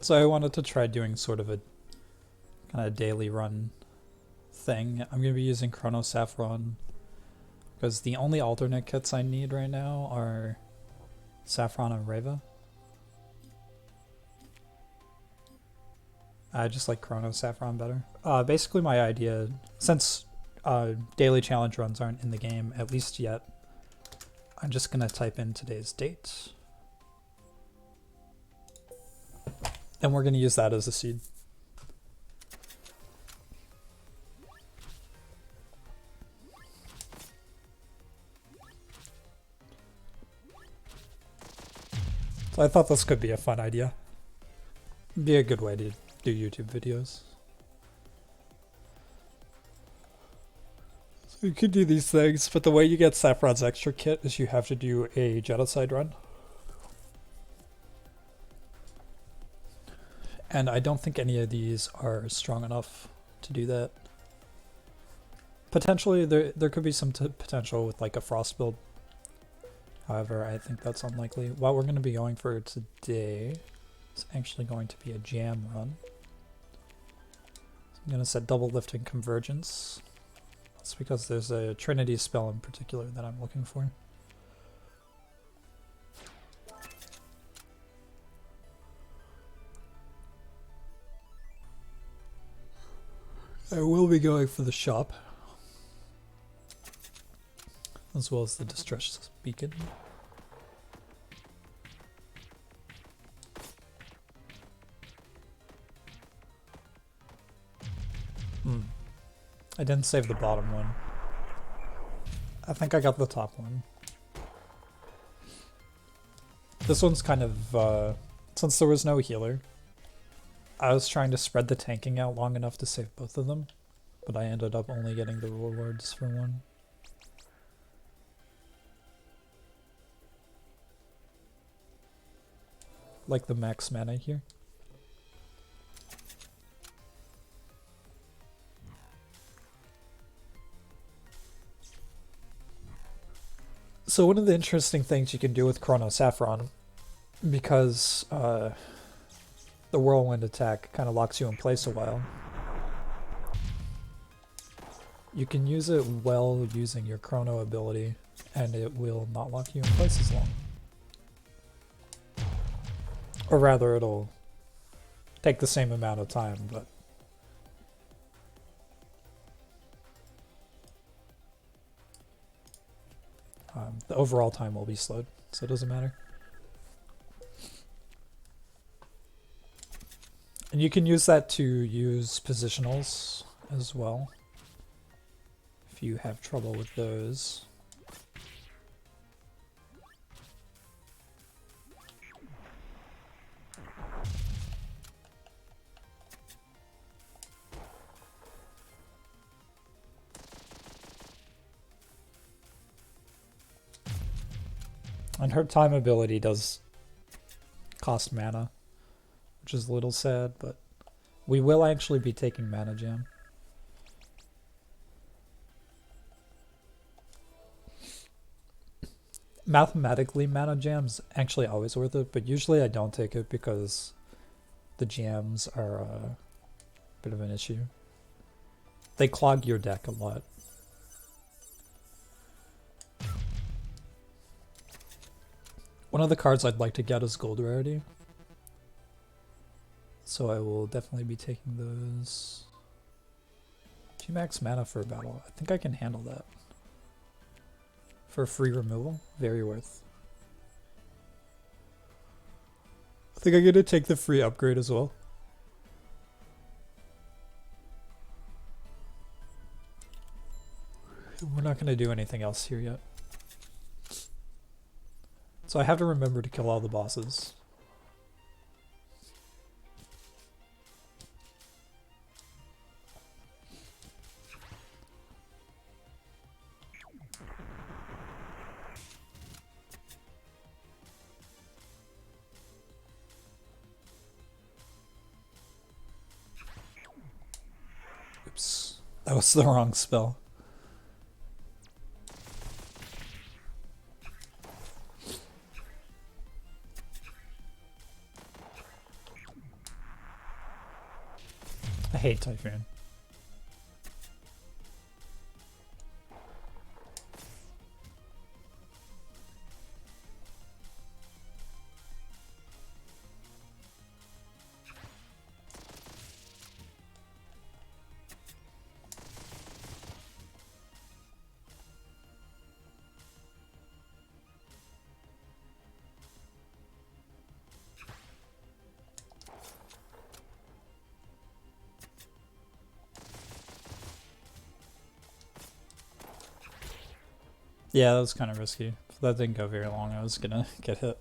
So I wanted to try doing sort of a kind of daily run thing. I'm going to be using Chrono Saffron because the only alternate kits I need right now are Saffron and Reva. I just like Chrono Saffron better. Basically my idea, since daily challenge runs aren't in the game, at least yet, I'm just going to type in today's date. And we're going to use that as a seed. So I thought this could be a fun idea. Be a good way to do YouTube videos. So you could do these things, but the way you get Saffron's extra kit is you have to do a Genocide run. And I don't think any of these are strong enough to do that. Potentially, there could be some potential with like a Frost build. However, I think that's unlikely. What we're going to be going for today is actually going to be a jam run. So I'm going to set double lift and convergence. That's because there's a Trinity spell in particular that I'm looking for. I will be going for the shop, as well as the distress beacon. I didn't save the bottom one. I think I got the top one. This one's kind of, since there was no healer, I was trying to spread the tanking out long enough to save both of them, but I ended up only getting the rewards for one. Like the max mana here. So one of the interesting things you can do with Chrono Saffron, because the Whirlwind attack kind of locks you in place a while, you can use it while using your Chrono ability, and it will not lock you in place as long. Or rather, it'll take the same amount of time, but the overall time will be slowed, so it doesn't matter. And you can use that to use positionals as well, if you have trouble with those. And her time ability does cost mana, which is a little sad, but we will actually be taking Mana Jam. Mathematically, Mana Jam's actually always worth it, but usually I don't take it because the jams are a bit of an issue. They clog your deck a lot. One of the cards I'd like to get is Gold Rarity, so I will definitely be taking those. 2 max mana for a battle. I think I can handle that. For free removal, very worth. I think I'm going to take the free upgrade as well. We're not going to do anything else here yet. So I have to remember to kill all the bosses. Oops, that was the wrong spell. I hate Typhoon. Yeah, that was kind of risky. If that didn't go very long, I was gonna get hit.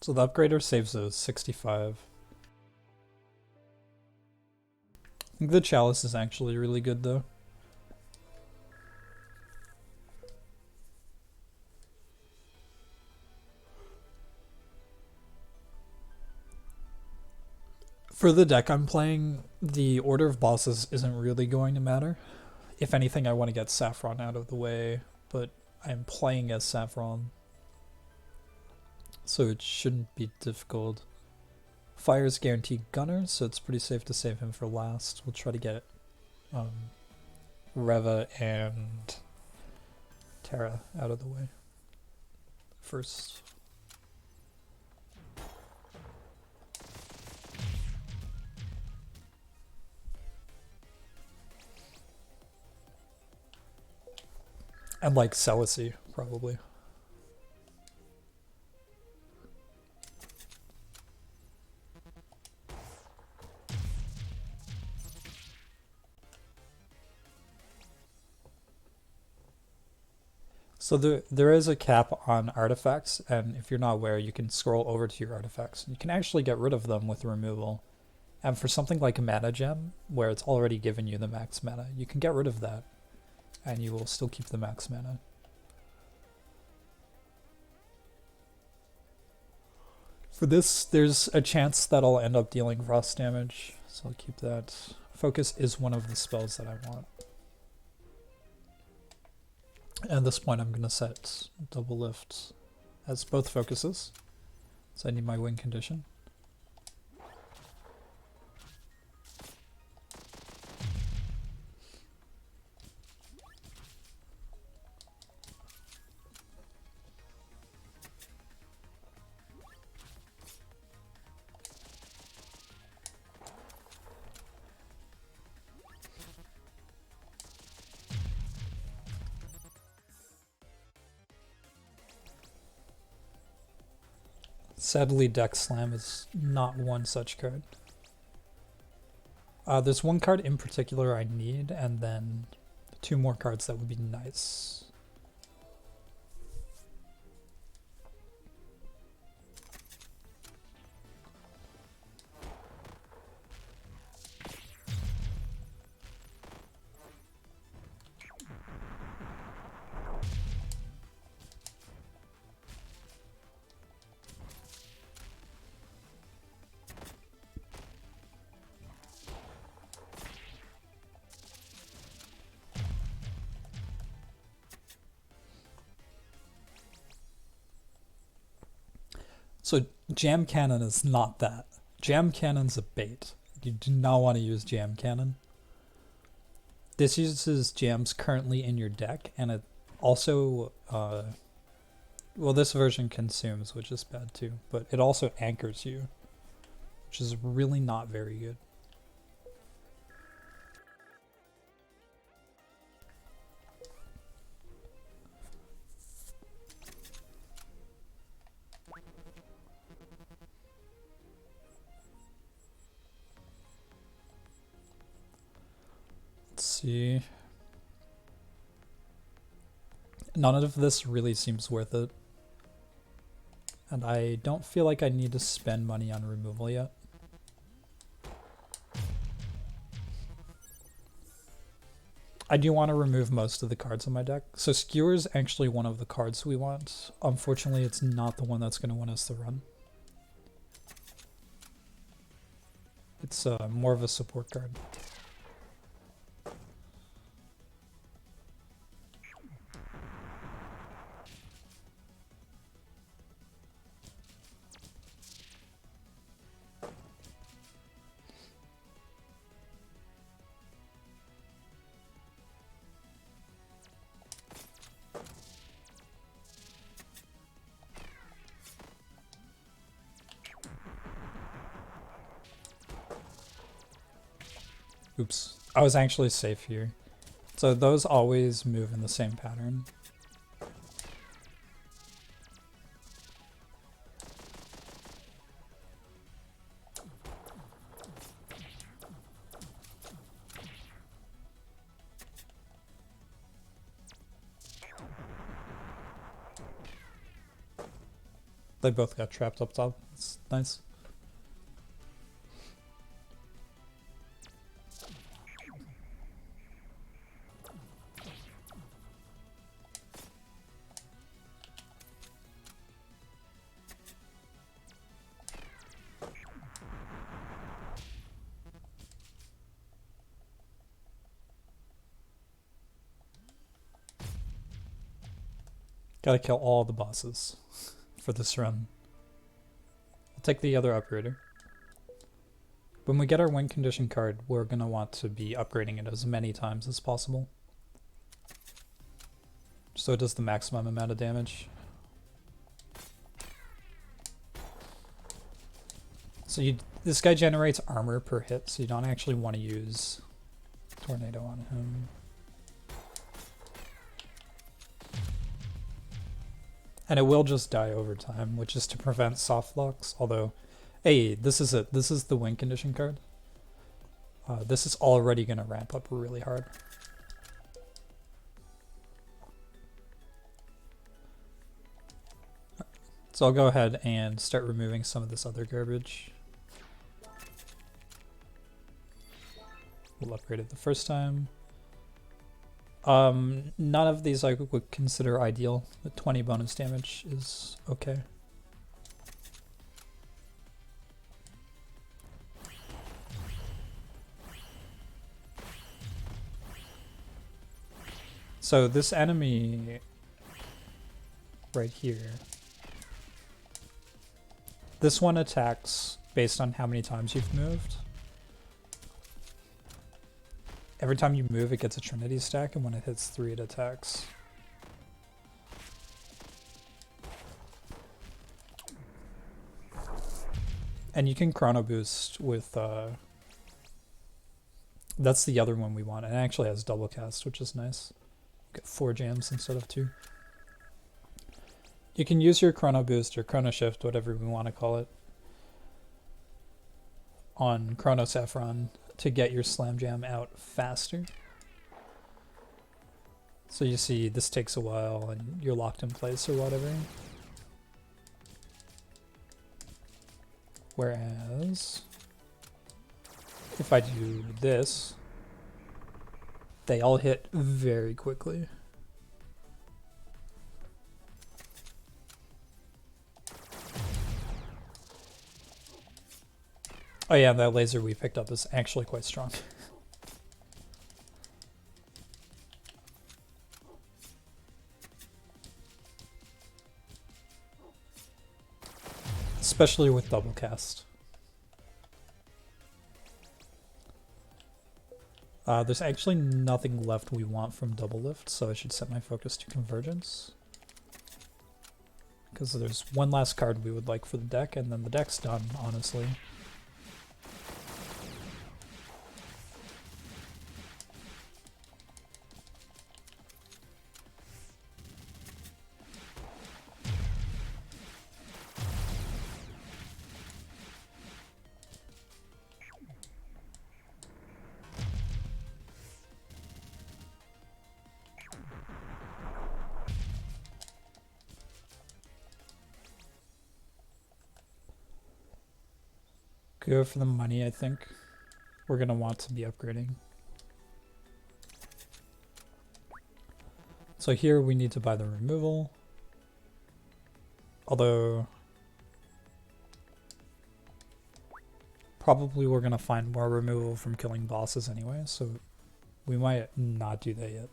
So the upgrader saves those 65. I think the chalice is actually really good though. For the deck I'm playing, the order of bosses isn't really going to matter. If anything, I want to get Saffron out of the way, but I'm playing as Saffron, so it shouldn't be difficult. Fire's guaranteed gunner, so it's pretty safe to save him for last. We'll try to get Reva and Terra out of the way first. And like Celicy, probably. So there is a cap on artifacts, and if you're not aware, you can scroll over to your artifacts. You can actually get rid of them with removal. And for something like a mana gem, where it's already given you the max mana, you can get rid of that, and you will still keep the max mana. For this, there's a chance that I'll end up dealing frost damage, so I'll keep that. Focus is one of the spells that I want. At this point, I'm going to set double lift as both focuses, so I need my win condition. Sadly, Deck Slam is not one such card. There's one card in particular I need, and then 2 more cards that would be nice. So Jam Cannon is not that. Jam Cannon's a bait. You do not want to use Jam Cannon. This uses jams currently in your deck, and it also, well, this version consumes, which is bad too, but it also anchors you, which is really not very good. Let's see. None of this really seems worth it. And I don't feel like I need to spend money on removal yet. I do want to remove most of the cards on my deck. So Skewer is actually one of the cards we want. Unfortunately, it's not the one that's going to win us the run. It's more of a support card. Oops. I was actually safe here. So those always move in the same pattern. They both got trapped up top. It's nice. Gotta kill all the bosses for this run. I'll take the other upgrader. When we get our win condition card, we're gonna want to be upgrading it as many times as possible, so it does the maximum amount of damage. So this guy generates armor per hit, so you don't actually want to use Tornado on him. And it will just die over time, which is to prevent soft locks. Although, hey, this is it. This is the win condition card. This is already going to ramp up really hard. So I'll go ahead and start removing some of this other garbage. We'll upgrade it the first time. None of these I would consider ideal. The 20 bonus damage is okay. So this enemy right here, this one attacks based on how many times you've moved. Every time you move, it gets a Trinity stack, and when it hits 3, it attacks. And you can chrono boost with, that's the other one we want. It actually has double cast, which is nice. You get 4 jams instead of 2. You can use your chrono boost or chrono shift, whatever we want to call it, on Chrono Saffron to get your slam jam out faster. So you see this takes a while and you're locked in place or whatever. Whereas if I do this, they all hit very quickly. Oh yeah, that laser we picked up is actually quite strong. Especially with double cast. There's actually nothing left we want from double lift, so I should set my focus to convergence. Because there's one last card we would like for the deck, and then the deck's done, honestly. Go for the money, I think. We're going to want to be upgrading. So here we need to buy the removal. Although, probably we're going to find more removal from killing bosses anyway, so we might not do that yet.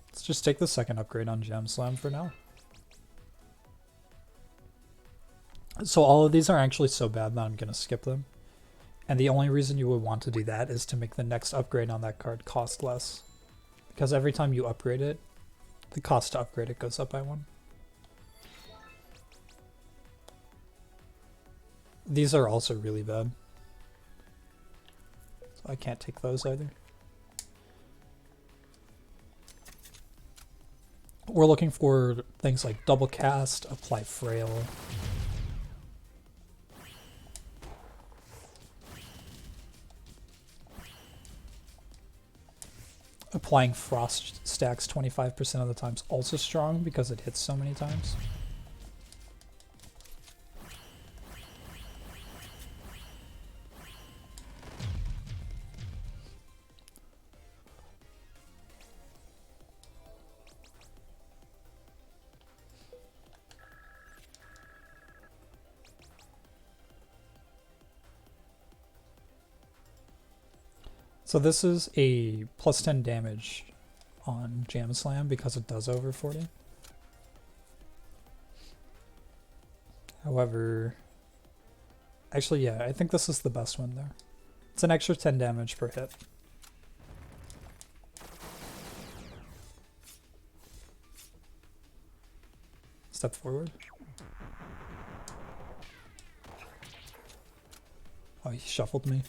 Let's just take the second upgrade on Gem Slam for now. So all of these are actually so bad that I'm going to skip them. And the only reason you would want to do that is to make the next upgrade on that card cost less. Because every time you upgrade it, the cost to upgrade it goes up by 1. These are also really bad. So I can't take those either. We're looking for things like double cast, apply frail. Applying frost stacks 25% of the times also strong because it hits so many times. So this is a plus 10 damage on Jam Slam because it does over 40. However, actually, yeah, I think this is the best one there. It's an extra 10 damage per hit. Step forward. Oh, he shuffled me.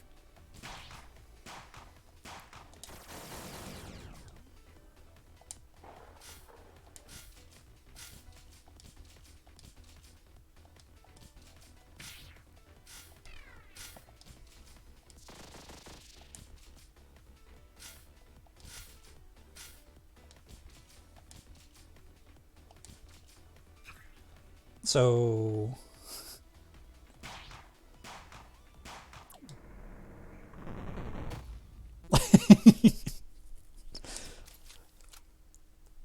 So it's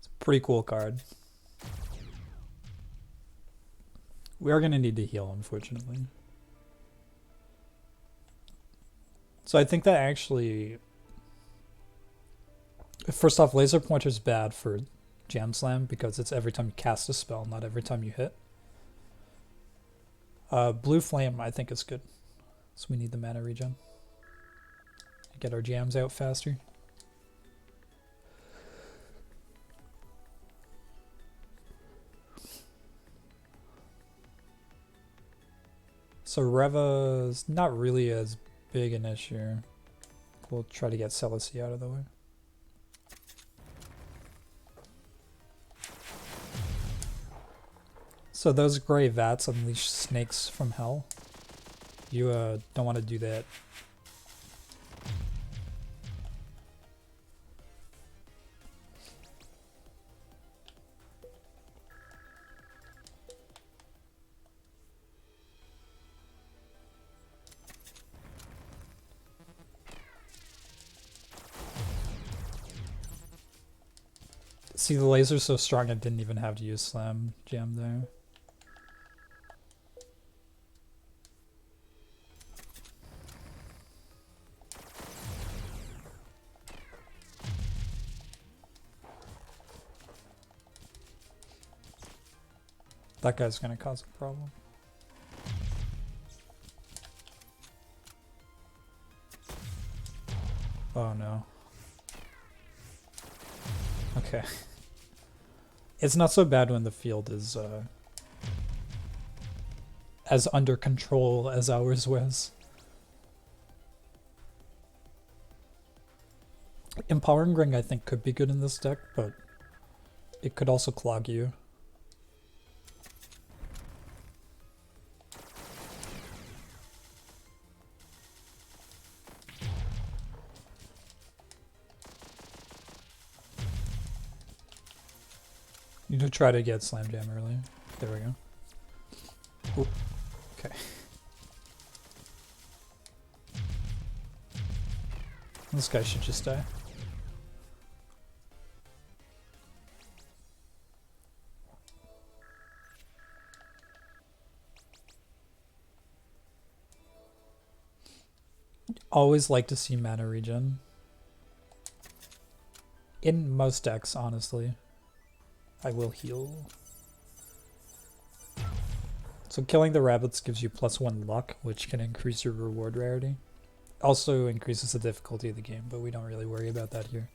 a pretty cool card. We are going to need to heal, unfortunately. So I think that actually, first off, Laser Pointer's bad for Jam Slam because it's every time you cast a spell, not every time you hit. Blue Flame, I think, is good. So we need the mana regen. Get our jams out faster. So Reva's not really as big an issue. We'll try to get Celici out of the way. So those gray vats unleash snakes from hell. You don't want to do that. See, the laser's so strong I didn't even have to use Slam Jam there. That guy's gonna cause a problem. Oh no. Okay. It's not so bad when the field is as under control as ours was. Empowering Ring I think could be good in this deck, but it could also clog you. You need to try to get Slam Jam early. There we go. Ooh. Okay. This guy should just die. Always like to see mana regen. In most decks, honestly. I will heal. So killing the rabbits gives you +1 luck, which can increase your reward rarity. Also increases the difficulty of the game, but we don't really worry about that here.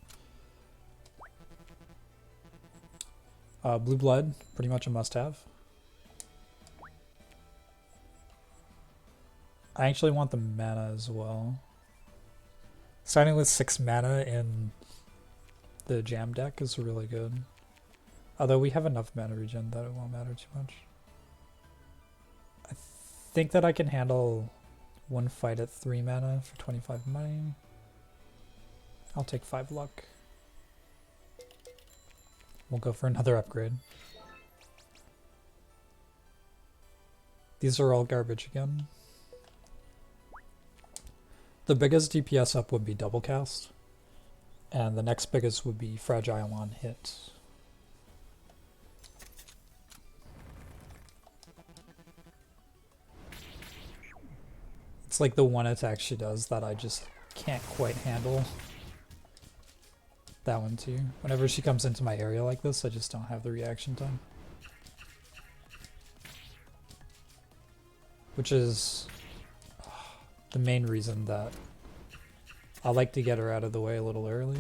Blue Blood, pretty much a must-have. I actually want the mana as well. Starting with 6 mana in the jam deck is really good. Although we have enough mana regen that it won't matter too much. I think that I can handle one fight at 3 mana for 25 money. I'll take 5 luck. We'll go for another upgrade. These are all garbage again. The biggest DPS up would be double cast, and the next biggest would be fragile on hit. It's like the one attack she does that I just can't quite handle. That one too. Whenever she comes into my area like this, I just don't have the reaction time. Which is the main reason that I like to get her out of the way a little early.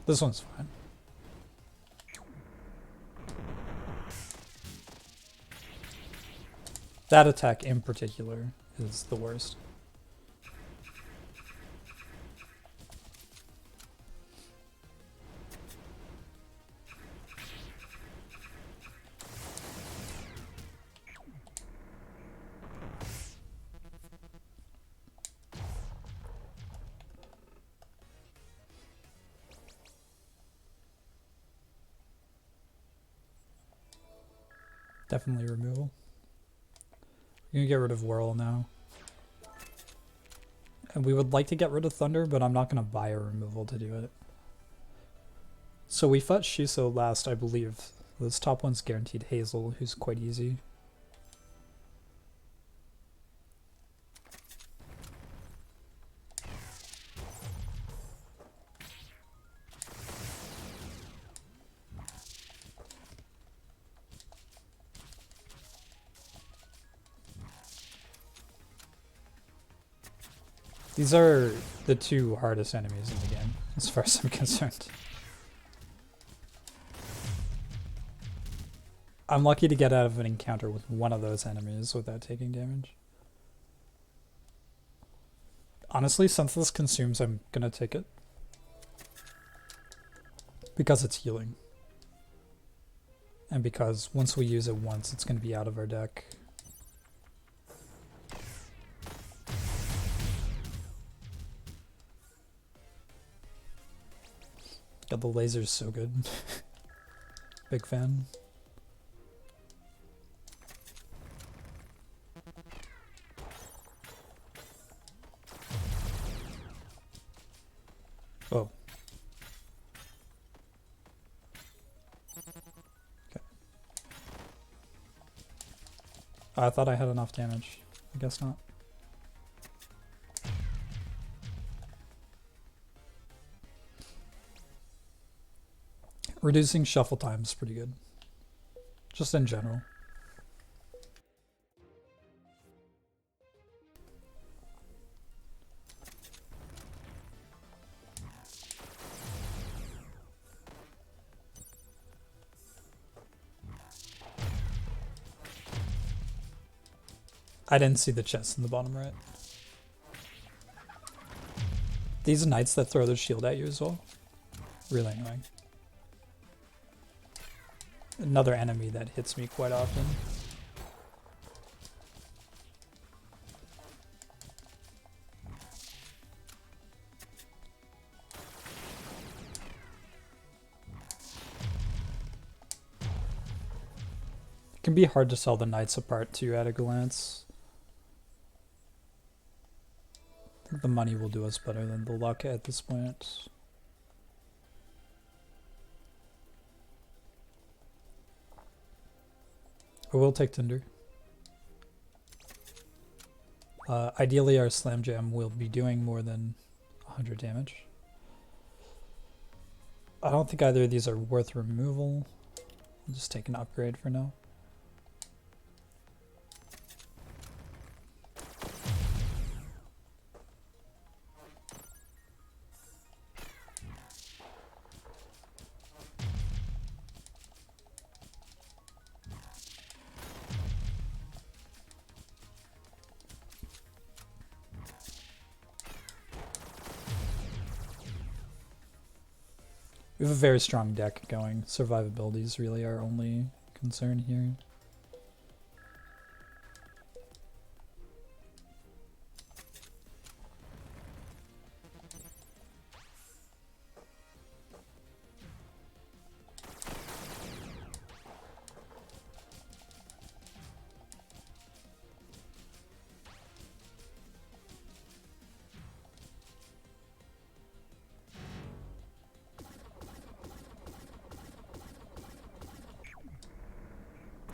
This one's fine. That attack in particular is the worst. Definitely removal. I'm gonna get rid of Whirl now. And we would like to get rid of Thunder, but I'm not gonna buy a removal to do it. So we fought Shiso last, I believe. This top one's guaranteed Hazel, who's quite easy. These are the 2 hardest enemies in the game, as far as I'm concerned. I'm lucky to get out of an encounter with one of those enemies without taking damage. Honestly, since this consumes, I'm gonna take it. Because it's healing. And because once we use it once, it's gonna be out of our deck. God, the laser's so good. Big fan. Oh. Okay. I thought I had enough damage. I guess not. Reducing shuffle time is pretty good. Just in general. I didn't see the chest in the bottom right. These knights that throw their shield at you as well. Really annoying. Another enemy that hits me quite often. It can be hard to sell the knights apart too at a glance. I think the money will do us better than the luck at this point. I will take Tinder. Ideally our Slam Jam will be doing more than 100 damage. I don't think either of these are worth removal. I'll just take an upgrade for now. We have a very strong deck going. Survivability is really our only concern here.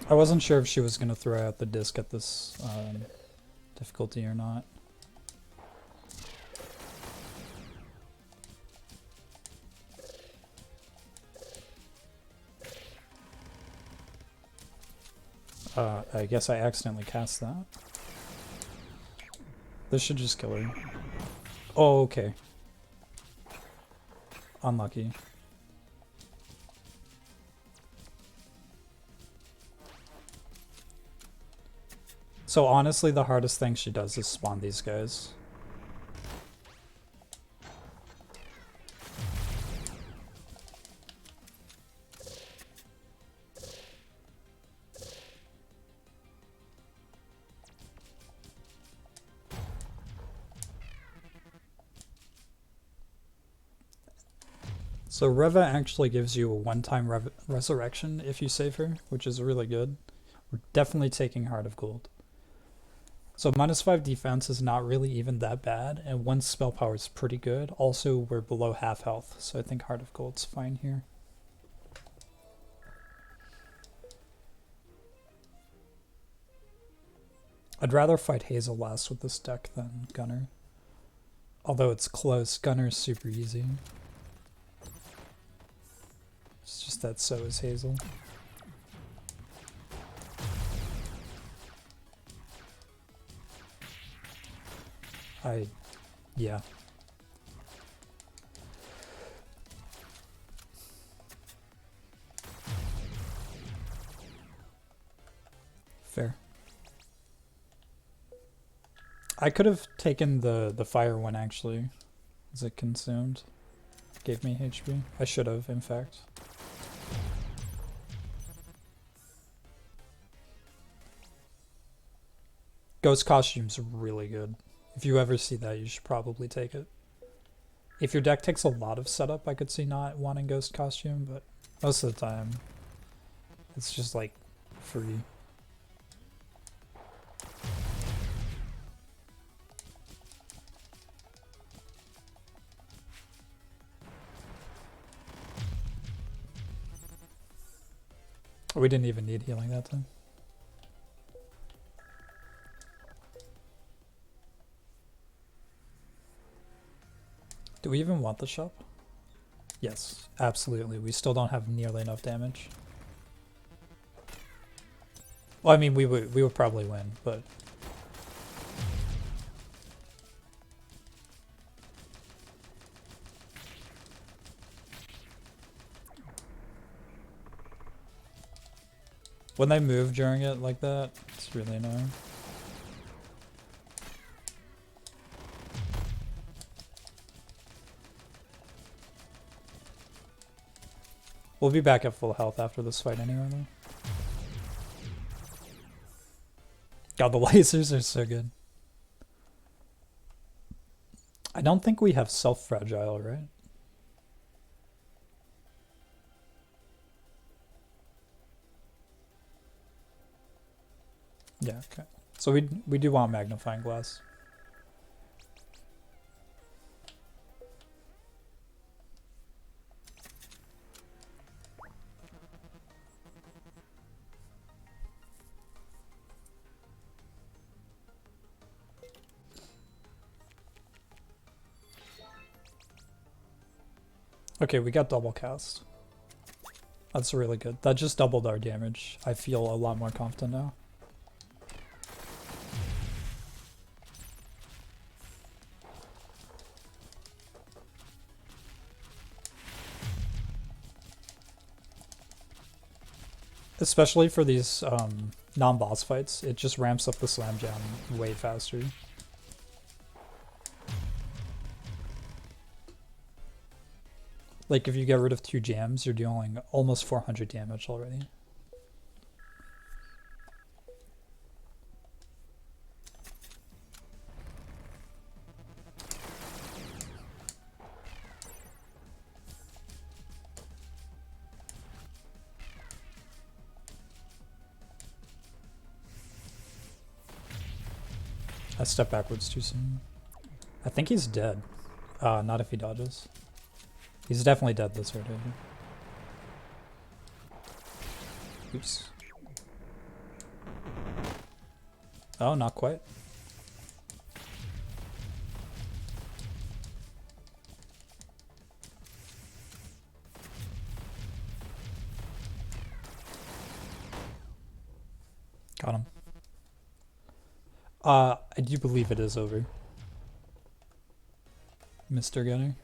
I wasn't sure if she was going to throw out the disc at this difficulty or not. I guess I accidentally cast that. This should just kill her. Oh, okay. Unlucky. So honestly, the hardest thing she does is spawn these guys. So Reva actually gives you a one-time resurrection if you save her, which is really good. We're definitely taking Heart of Gold. So -5 defense is not really even that bad, and 1 spell power is pretty good. Also, we're below half health, so I think Heart of Gold's fine here. I'd rather fight Hazel last with this deck than Gunner. Although it's close, Gunner's super easy. It's just that so is Hazel. Yeah. Fair. I could have taken the fire one actually, as it consumed. Gave me HP. I should have, in fact. Ghost costume's really good. If you ever see that, you should probably take it. If your deck takes a lot of setup, I could see not wanting Ghost costume, but most of the time, it's just like free. We didn't even need healing that time. Do we even want the shop? Yes, absolutely. We still don't have nearly enough damage. Well, I mean, we would probably win, but when they move during it like that, it's really annoying. We'll be back at full health after this fight anyway, though. God, the lasers are so good. I don't think we have self-fragile, right? Yeah, okay. So we do want magnifying glass. Okay, we got double cast. That's really good. That just doubled our damage. I feel a lot more confident now. Especially for these non-boss fights, it just ramps up the slam jam way faster. Like if you get rid of 2 jams, you're dealing almost 400 damage already. I stepped backwards too soon. I think he's dead. Not if he dodges. He's definitely dead this rotation. Oops. Oh, not quite. Got him. I do believe it is over. Mr. Gunner.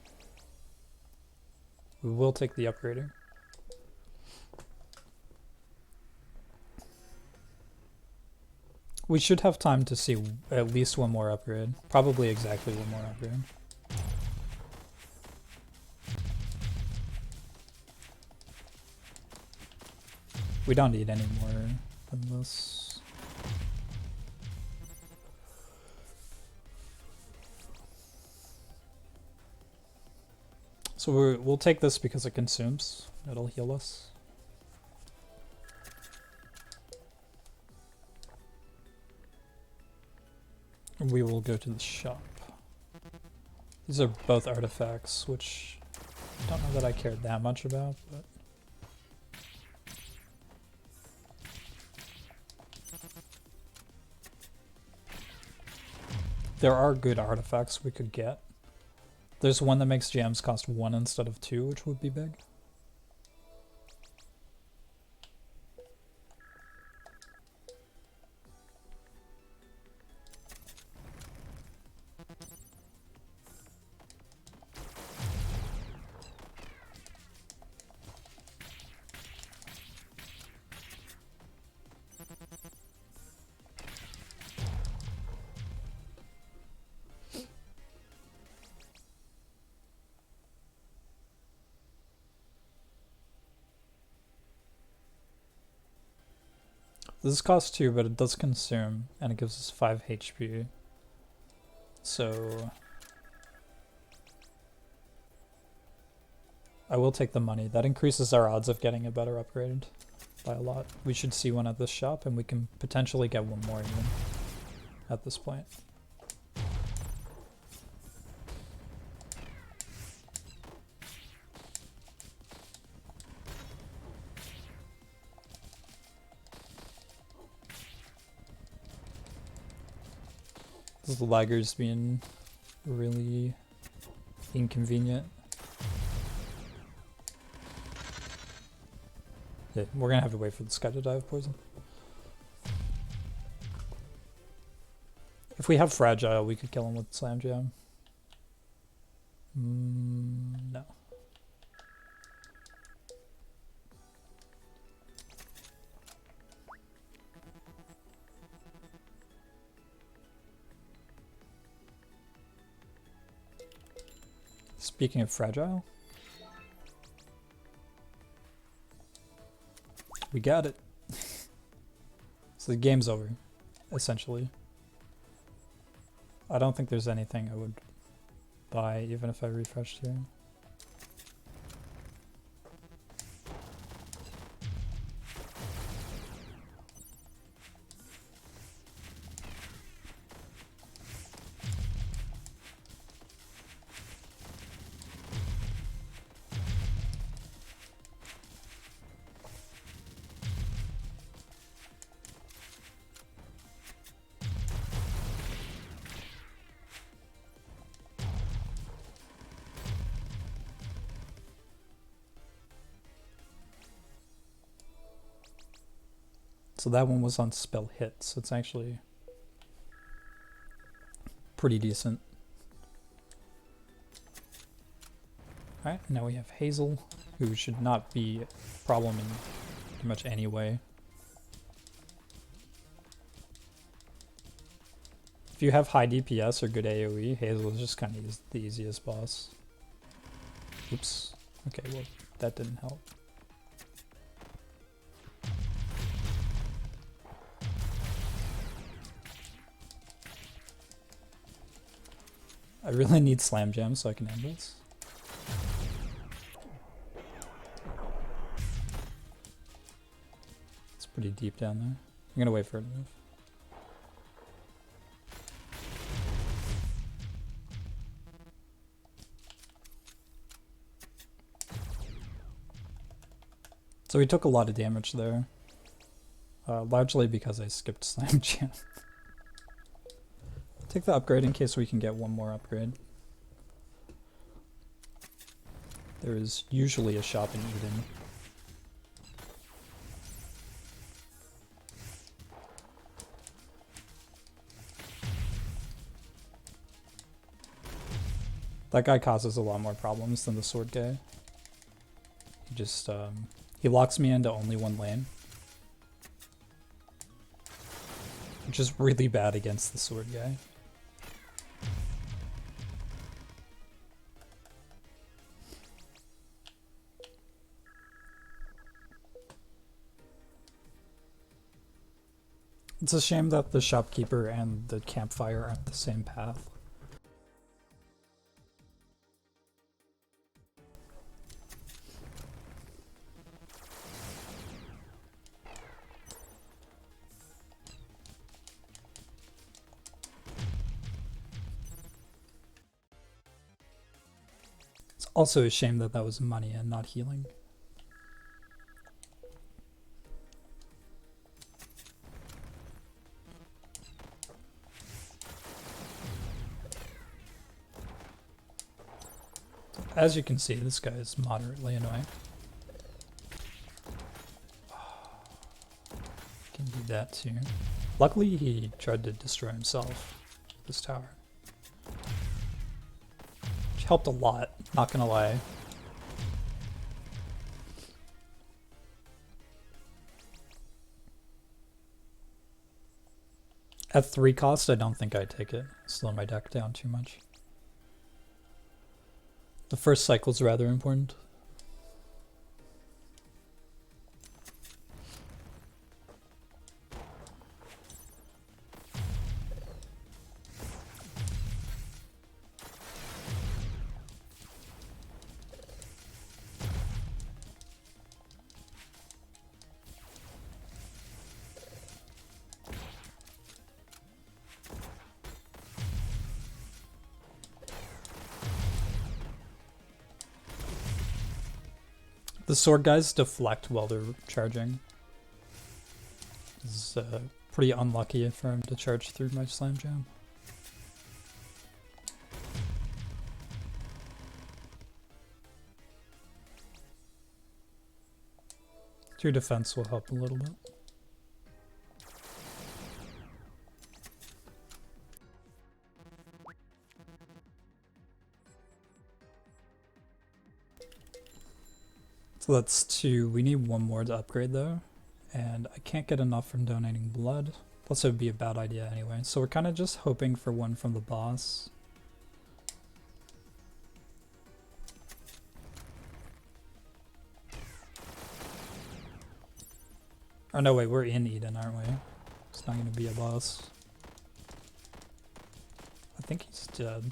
We will take the upgrader. We should have time to see at least one more upgrade. Probably exactly one more upgrade. We don't need any more than this. So we'll take this because it consumes. It'll heal us. We will go to the shop. These are both artifacts, which I don't know that I care that much about, but there are good artifacts we could get. There's one that makes gems cost 1 instead of 2, which would be big. This costs 2, but it does consume, and it gives us 5 HP. So I will take the money. That increases our odds of getting a better upgrade by a lot. We should see one at this shop, and we can potentially get one more even at this point. This lagger's being really inconvenient. Yeah, we're gonna have to wait for this guy to die of poison. If we have fragile, we could kill him with slam jam. No. Speaking of fragile, we got it. So the game's over, essentially. I don't think there's anything I would buy, even if I refreshed here. So that one was on spell hit, so it's actually pretty decent. Alright, now we have Hazel, who should not be a problem in pretty much any way. If you have high DPS or good AoE, Hazel is just kind of the easiest boss. Oops. Okay, well, that didn't help. I really need Slam Jam so I can end this. It's pretty deep down there. I'm gonna wait for it to move. So we took a lot of damage there, largely because I skipped Slam Jam. Take the upgrade in case we can get one more upgrade. There is usually a shop in Eden. That guy causes a lot more problems than the sword guy. He just, he locks me into only one lane. Which is really bad against the sword guy. It's a shame that the shopkeeper and the campfire aren't the same path. It's also a shame that that was money and not healing. As you can see, this guy is moderately annoying. Can do that too. Luckily, he tried to destroy himself, this tower. Which helped a lot, not gonna lie. At 3 cost, I don't think I'd take it. Slow my deck down too much. The first cycle's rather important. The sword guys deflect while they're charging. It's pretty unlucky for him to charge through my Slam Jam. Your defense will help a little bit. So that's 2. We need one more to upgrade though. And I can't get enough from donating blood. Plus it would be a bad idea anyway. So we're kind of just hoping for one from the boss. Oh no, wait, we're in Eden, aren't we? It's not going to be a boss. I think he's dead.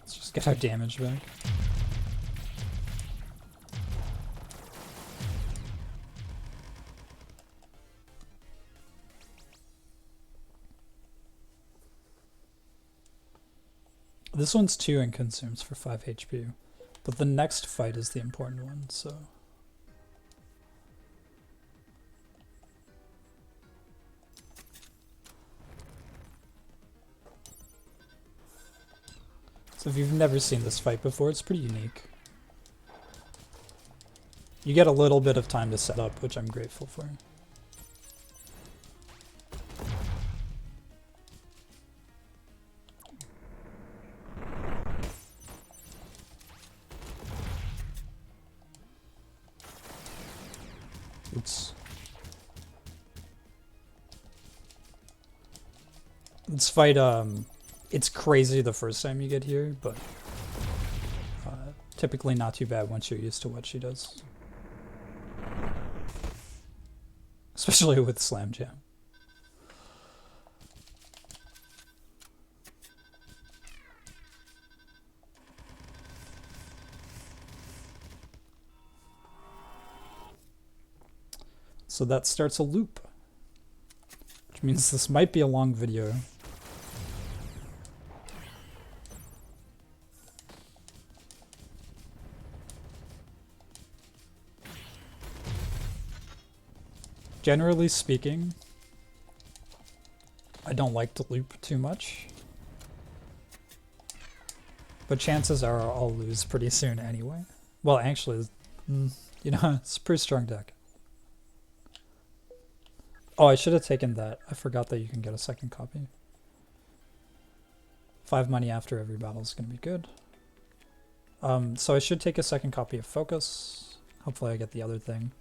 Let's just get our damage back. This one's 2 and consumes for 5 HP. But the next fight is the important one, so... So if you've never seen this fight before, it's pretty unique. You get a little bit of time to set up, which I'm grateful for. Oops. Let's fight It's crazy the first time you get here, but typically not too bad once you're used to what she does. Especially with Slam Jam. So that starts a loop, which means this might be a long video. Generally speaking, I don't like to loop too much, but chances are I'll lose pretty soon anyway. Well, actually, you know, it's a pretty strong deck. Oh, I should have taken that. I forgot that you can get a second copy. 5 money after every battle is going to be good. So I should take a second copy of Focus. Hopefully I get the other thing.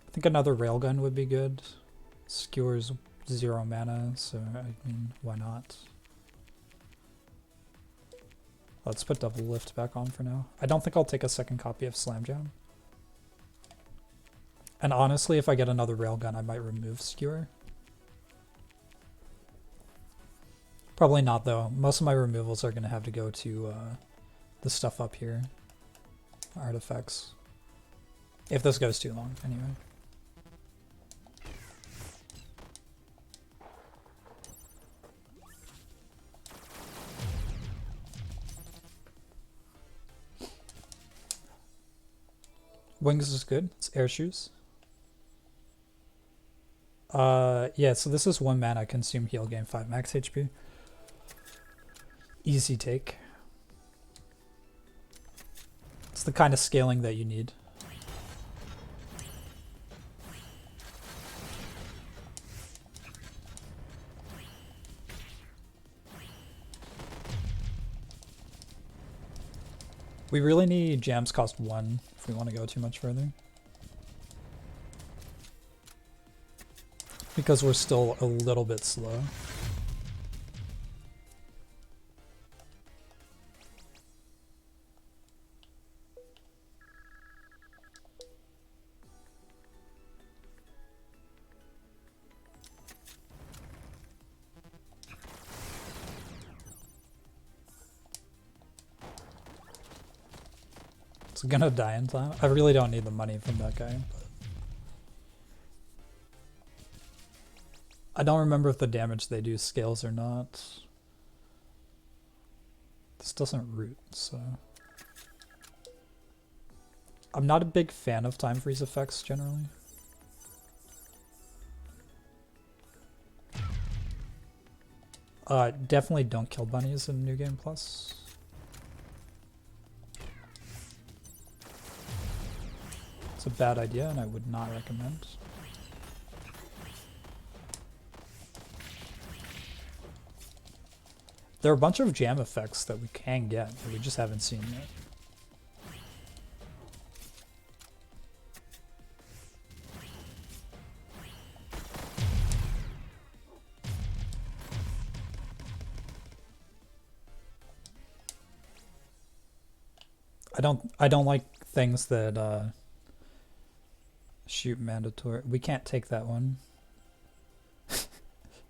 I think another Railgun would be good. Skewer's 0 mana, so I mean, why not? Let's put Double Lift back on for now. I don't think I'll take a second copy of Slam Jam. And honestly, if I get another Railgun, I might remove Skewer. Probably not, though. Most of my removals are going to have to go to the stuff up here. Artifacts. If this goes too long, anyway. Wings is good. It's air shoes. Yeah, so this is 1 mana, consume, heal, gain 5 max HP. Easy take. It's the kind of scaling that you need. We really need jams cost 1 if we want to go too much further. Because we're still a little bit slow. It's gonna die in time. I really don't need the money from that guy. But I don't remember if the damage they do scales or not. This doesn't root, so... I'm not a big fan of time freeze effects generally. Definitely don't kill bunnies in New Game Plus. It's a bad idea and I would not recommend. There are a bunch of jam effects that we can get that we just haven't seen yet. I don't like things that shoot mandatory. We can't take that one.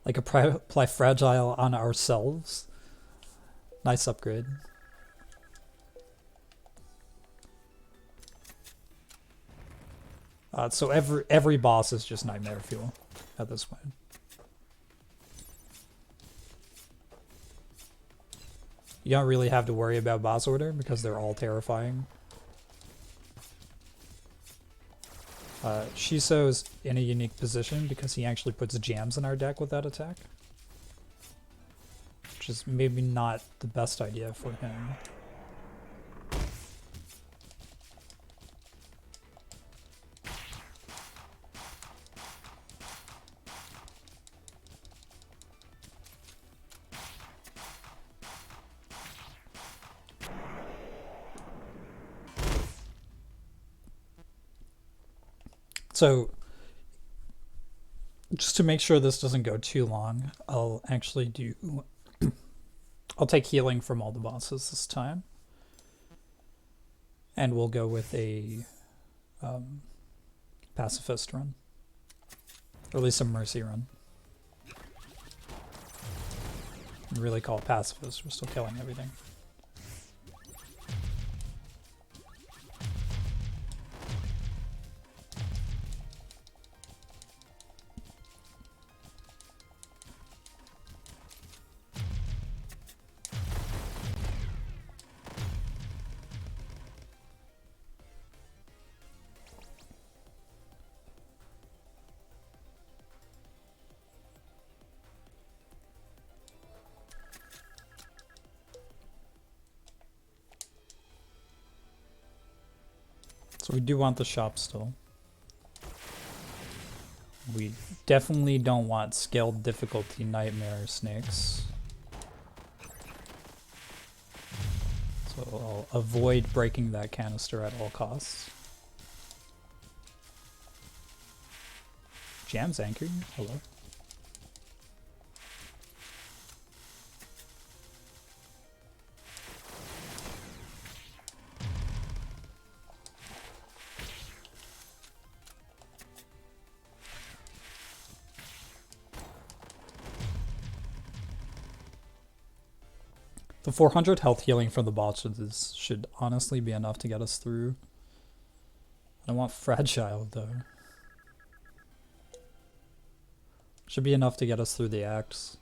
Like apply fragile on ourselves. Nice upgrade. So every boss is just nightmare fuel at this point. You don't really have to worry about boss order because they're all terrifying. Shiso's in a unique position because he actually puts jams in our deck with that attack. Which is maybe not the best idea for him. So Just to make sure this doesn't go too long, I'll actually do... I'll take healing from all the bosses this time. And we'll go with a pacifist run. Or at least a mercy run. Really call it pacifist, we're still killing everything. So we do want the shop still. We definitely don't want scaled difficulty nightmare snakes. So I'll avoid breaking that canister at all costs. Jam's anchoring? Hello? The 400 health healing from the bosses should honestly be enough to get us through. I want fragile though. Should be enough to get us through the acts.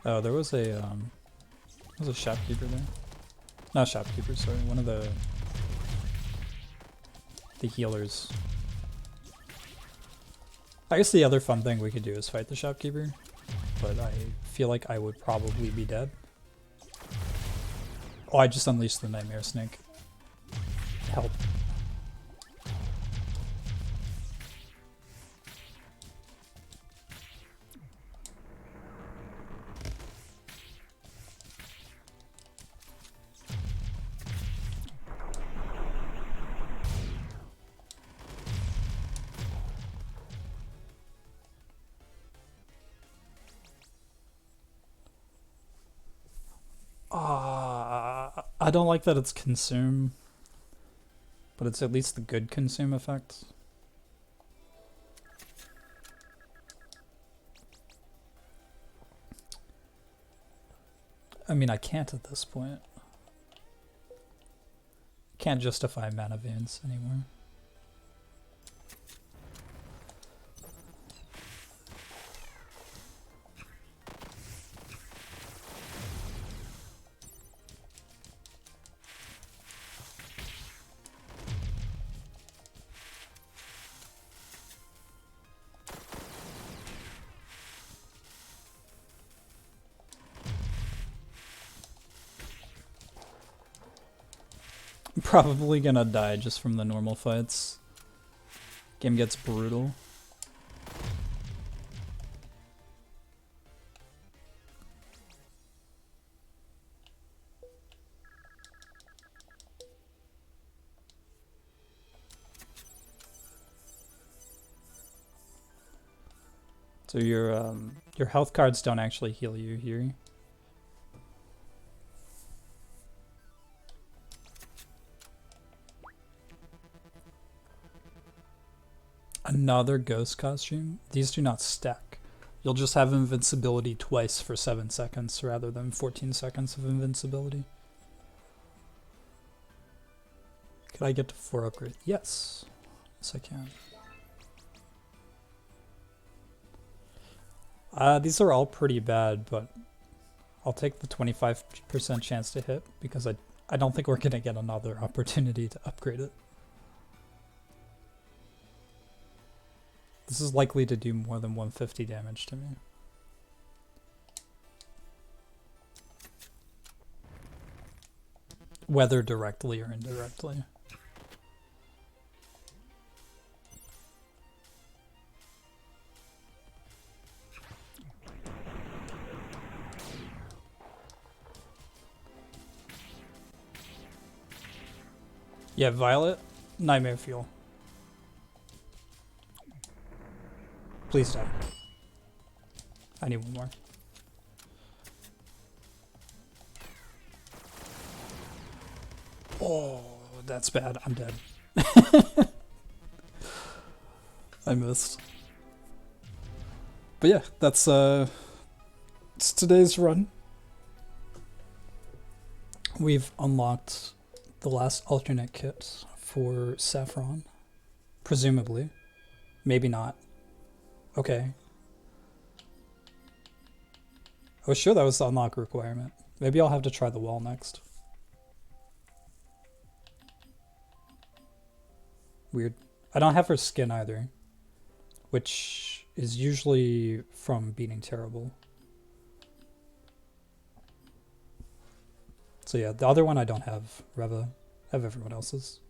Oh, there was a shopkeeper there. Not shopkeeper, sorry, one of the healers. I guess the other fun thing we could do is fight the shopkeeper, but I feel like I would probably be dead. Oh, I just unleashed the nightmare snake. Help. I don't like that it's consume, but it's at least the good consume effect. I mean, I can't at this point. Can't justify mana veins anymore. Probably gonna die just from the normal fights. Game gets brutal. So your health cards don't actually heal you here. Another ghost costume? These do not stack. You'll just have invincibility twice for 7 seconds rather than 14 seconds of invincibility. Could I get to 4 upgrade? Yes. Yes, I can. These are all pretty bad, but I'll take the 25% chance to hit because I don't think we're going to get another opportunity to upgrade it. This is likely to do more than 150 damage to me. Whether directly or indirectly. Yeah, Violet, Nightmare Fuel. Please die. I need one more. Oh, that's bad. I'm dead. I missed. But yeah, that's it's today's run. We've unlocked the last alternate kit for Saffron. Presumably. Maybe not. Okay. I was sure that was the unlock requirement. Maybe I'll have to try the wall next. Weird. I don't have her skin either, which is usually from beating terrible. So yeah, the other one I don't have, Reva. I have everyone else's.